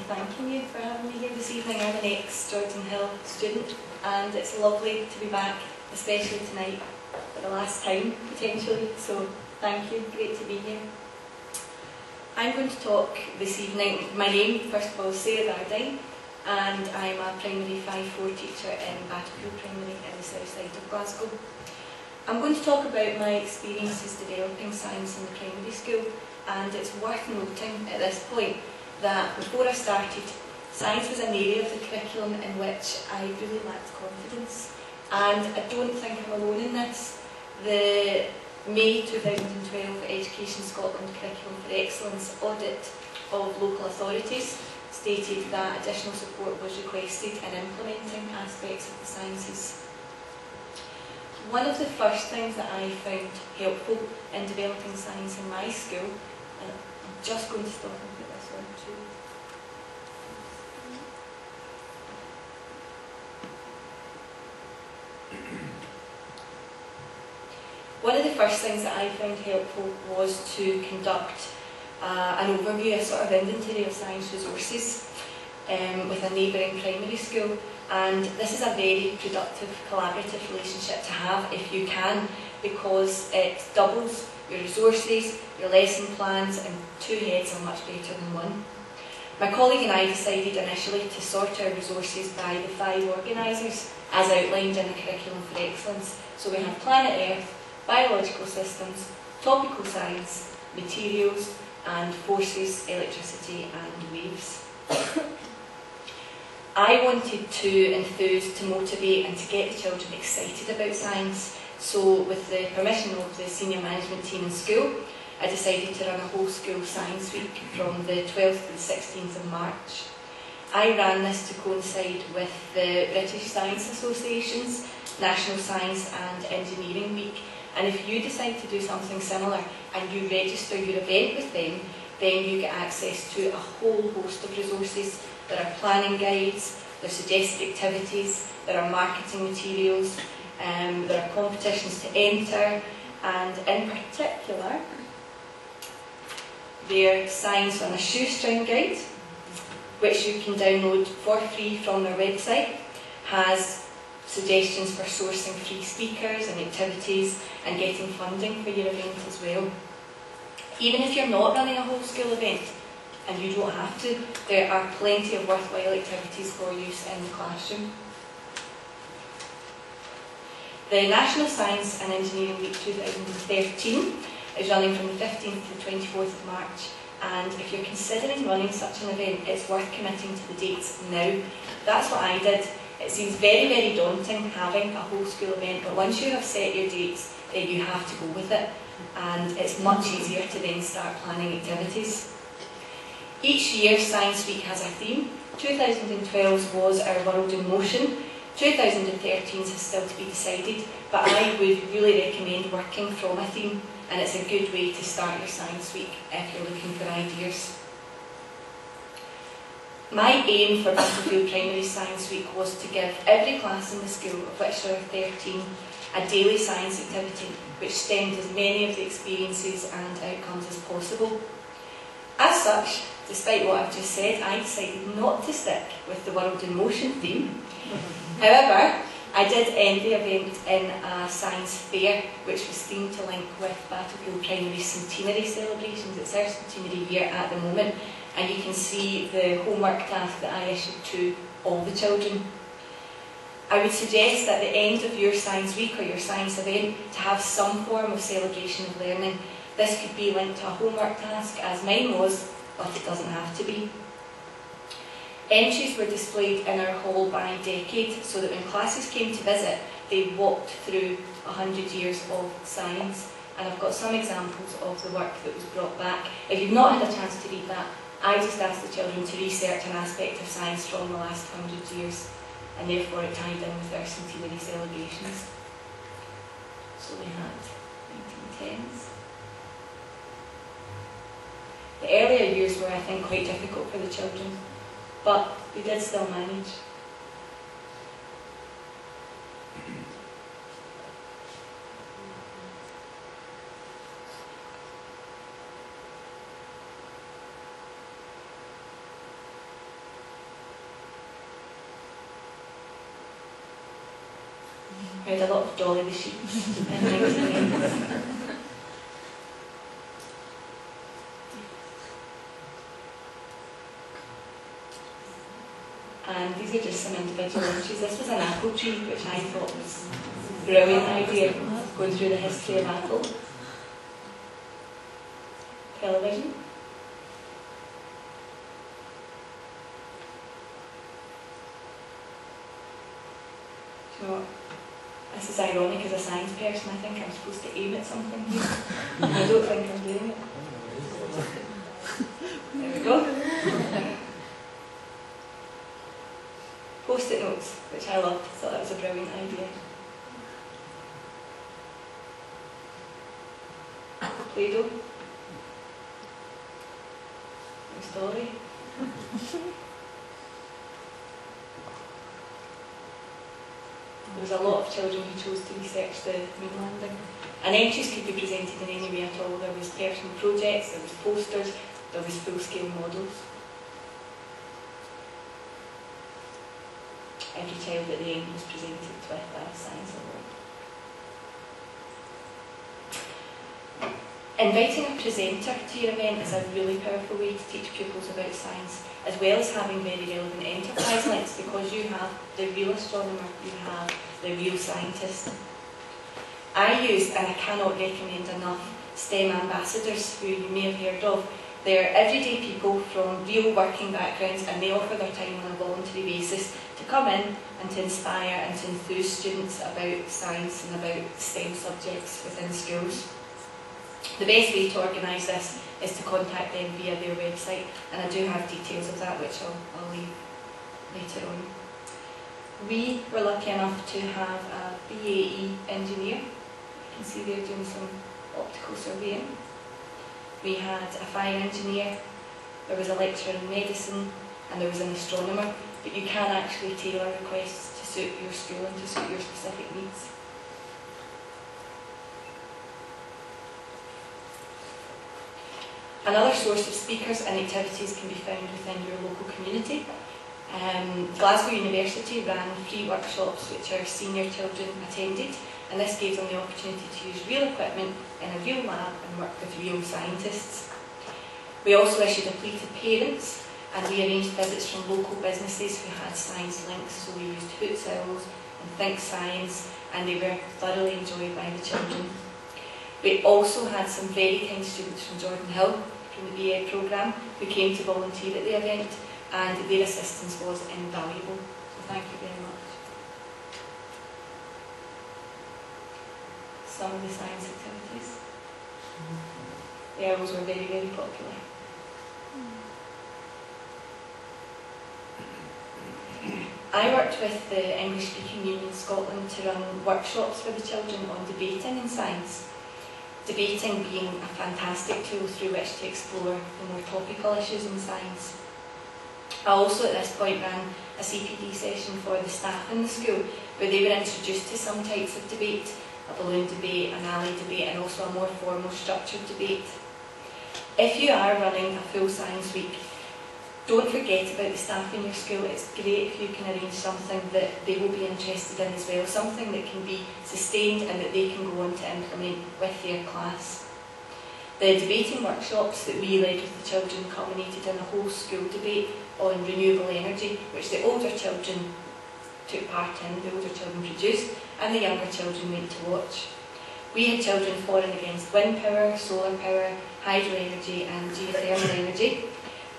thanking you for having me here this evening. I'm an ex-Jordanhill student, and it's lovely to be back, especially tonight, for the last time, potentially, so thank you, great to be here. I'm going to talk this evening, my name, first of all, is Sarah Gardyne, and I'm a primary 5-4 teacher in Battlefield Primary in the south side of Glasgow. I'm going to talk about my experiences developing science in the primary school, and it's worth noting at this point that before I started, science was an area of the curriculum in which I really lacked confidence, and I don't think I'm alone in this. The May 2012 Education Scotland Curriculum for Excellence audit of local authorities stated that additional support was requested in implementing aspects of the sciences. One of the first things that I found helpful in developing science in my school, and I'm just going to stop and put this on too. One of the first things that I found helpful was to conduct an overview, a sort of inventory of science resources with a neighbouring primary school, and this is a very productive collaborative relationship to have if you can, because it doubles your resources, your lesson plans, and two heads are much better than one. My colleague and I decided initially to sort our resources by the 5 organisers as outlined in the Curriculum for Excellence. So we have Planet Earth, biological systems, topical science, materials, and forces, electricity and waves. I wanted to enthuse, to motivate and to get the children excited about science, so with the permission of the senior management team in school, I decided to run a whole school science week from the 12th to the 16th of March. I ran this to coincide with the British Science Association's National Science and Engineering Week, and if you decide to do something similar and you register your event with them, then you get access to a whole host of resources. There are planning guides, there are suggested activities, there are marketing materials, there are competitions to enter, and in particular, their Science on a Shoestring guide, which you can download for free from their website, has suggestions for sourcing free speakers and activities and getting funding for your event as well. Even if you're not running a whole school event, and you don't have to, there are plenty of worthwhile activities for use in the classroom. The National Science and Engineering Week 2013 is running from the 15th to the 24th of March, and if you're considering running such an event, it's worth committing to the dates now. That's what I did. It seems very, very daunting having a whole school event, but once you have set your dates, then you have to go with it, and it's much easier to then start planning activities. Each year, Science Week has a theme. 2012 was Our World in Motion. 2013 is still to be decided, but I would really recommend working from a theme, and it's a good way to start your Science Week if you're looking for ideas. My aim for Battlefield Primary Science Week was to give every class in the school, of which there are 13, a daily science activity which stemmed as many of the experiences and outcomes as possible. As such, despite what I've just said, I decided not to stick with the World in Motion theme. However, I did end the event in a science fair, which was themed to link with Battlefield Primary centenary celebrations. It's our centenary year at the moment, and you can see the homework task that I issued to all the children. I would suggest at the end of your science week or your science event to have some form of celebration of learning. This could be linked to a homework task, as mine was, but it doesn't have to be. Entries were displayed in our hall by decade, so that when classes came to visit, they walked through 100 years of science. And I've got some examples of the work that was brought back. If you've not had a chance to read that, I just asked the children to research an aspect of science from the last 100 years, and therefore it tied in with our centenary celebrations. So we had 1910s. The earlier years were, I think, quite difficult for the children, but we did still manage. We had a lot of Dolly the sheep in the 1980s. And these are just some individual entries. This was an apple tree, which I thought was a brilliant idea, going through the history of Apple. Television. Do you know what? This is ironic as a science person. I think I'm supposed to aim at something here. I don't think I'm doing it. There we go. Post-it notes, which I loved. Thought that was a brilliant idea. Play-Doh. No story. There was a lot of children who chose to research the moon landing. And entries could be presented in any way at all. There was personal projects, there was posters, there was full-scale models. Every child at the end was presented with a science award. Inviting a presenter to your event is a really powerful way to teach pupils about science, as well as having very relevant enterprise links, because you have the real astronomer, you have the real scientist. I use, and I cannot recommend enough, STEM ambassadors, who you may have heard of. They're everyday people from real working backgrounds, and they offer their time on a voluntary basis to come in and to inspire and to enthuse students about science and about STEM subjects within schools. The best way to organise this is to contact them via their website, and I do have details of that which I'll leave later on. We were lucky enough to have a BAE engineer. You can see they're doing some optical surveying. We had a fire engineer, there was a lecturer in medicine, and there was an astronomer, but you can actually tailor requests to suit your school and to suit your specific needs. Another source of speakers and activities can be found within your local community. Glasgow University ran free workshops which our senior children attended, and this gave them the opportunity to use real equipment in a real lab and work with real scientists. We also issued a plea to parents, and we arranged visits from local businesses who had science links, so we used Hoot Cells and Think Science, and they were thoroughly enjoyed by the children. We also had some very kind students from Jordanhill, from the BA programme, who came to volunteer at the event, and their assistance was invaluable. So thank you very much. Some of the science activities. The owls were very, very popular. I worked with the English Speaking Union Scotland to run workshops for the children on debating in science. Debating being a fantastic tool through which to explore the more topical issues in science. I also at this point ran a CPD session for the staff in the school, where they were introduced to some types of debate, a balloon debate, an alley debate, and also a more formal structured debate. If you are running a full science week, don't forget about the staff in your school. It's great if you can arrange something that they will be interested in as well, something that can be sustained and that they can go on to implement with their class. The debating workshops that we led with the children culminated in a whole school debate on renewable energy, which the older children took part in, the older children produced, and the younger children went to watch. We had children for and against wind power, solar power, hydro energy and geothermal energy.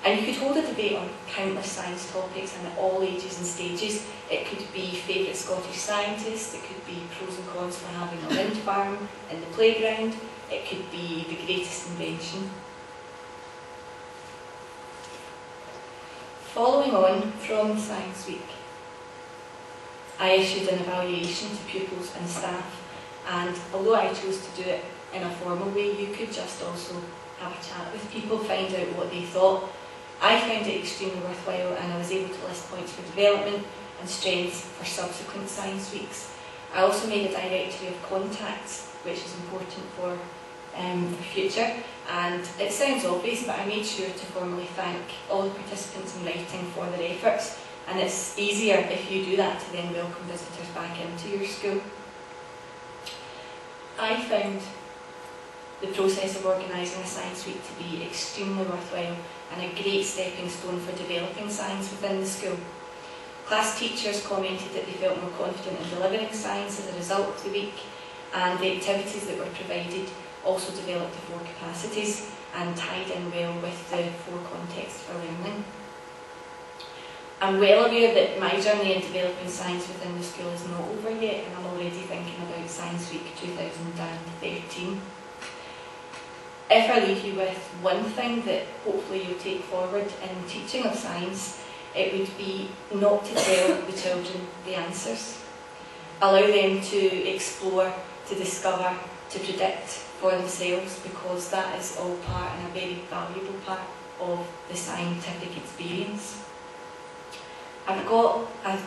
And you could hold a debate on countless science topics and at all ages and stages. It could be favourite Scottish scientists, it could be pros and cons for having a wind farm in the playground, it could be the greatest invention. Following on from Science Week, I issued an evaluation to pupils and staff, and although I chose to do it in a formal way, you could just also have a chat with people, find out what they thought. I found it extremely worthwhile, and I was able to list points for development and strengths for subsequent science weeks. I also made a directory of contacts, which is important for the future, and it sounds obvious, but I made sure to formally thank all the participants in writing for their efforts, and it's easier if you do that to then welcome visitors back into your school. I found the process of organising a science week to be extremely worthwhile and a great stepping stone for developing science within the school. Class teachers commented that they felt more confident in delivering science as a result of the week, and the activities that were provided also developed the 4 capacities and tied in well with the 4 contexts for learning. I'm well aware that my journey in developing science within the school is not over yet, and I'm already thinking about Science Week 2013. If I leave you with one thing that hopefully you'll take forward in teaching of science, it would be not to tell the children the answers. Allow them to explore, to discover, to predict for themselves, because that is all part and a very valuable part of the scientific experience. I've got a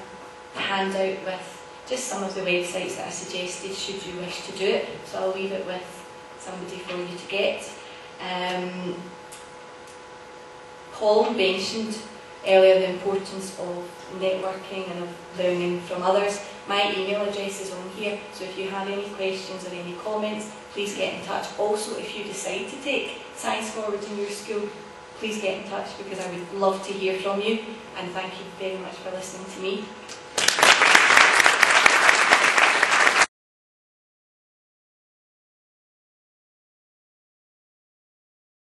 handout with just some of the websites that I suggested should you wish to do it, so I'll leave it with somebody for you to get. Paul mentioned earlier the importance of networking and of learning from others. My email address is on here, so if you have any questions or any comments, please get in touch. Also, if you decide to take science forward in your school, please get in touch, because I would love to hear from you, and thank you very much for listening to me.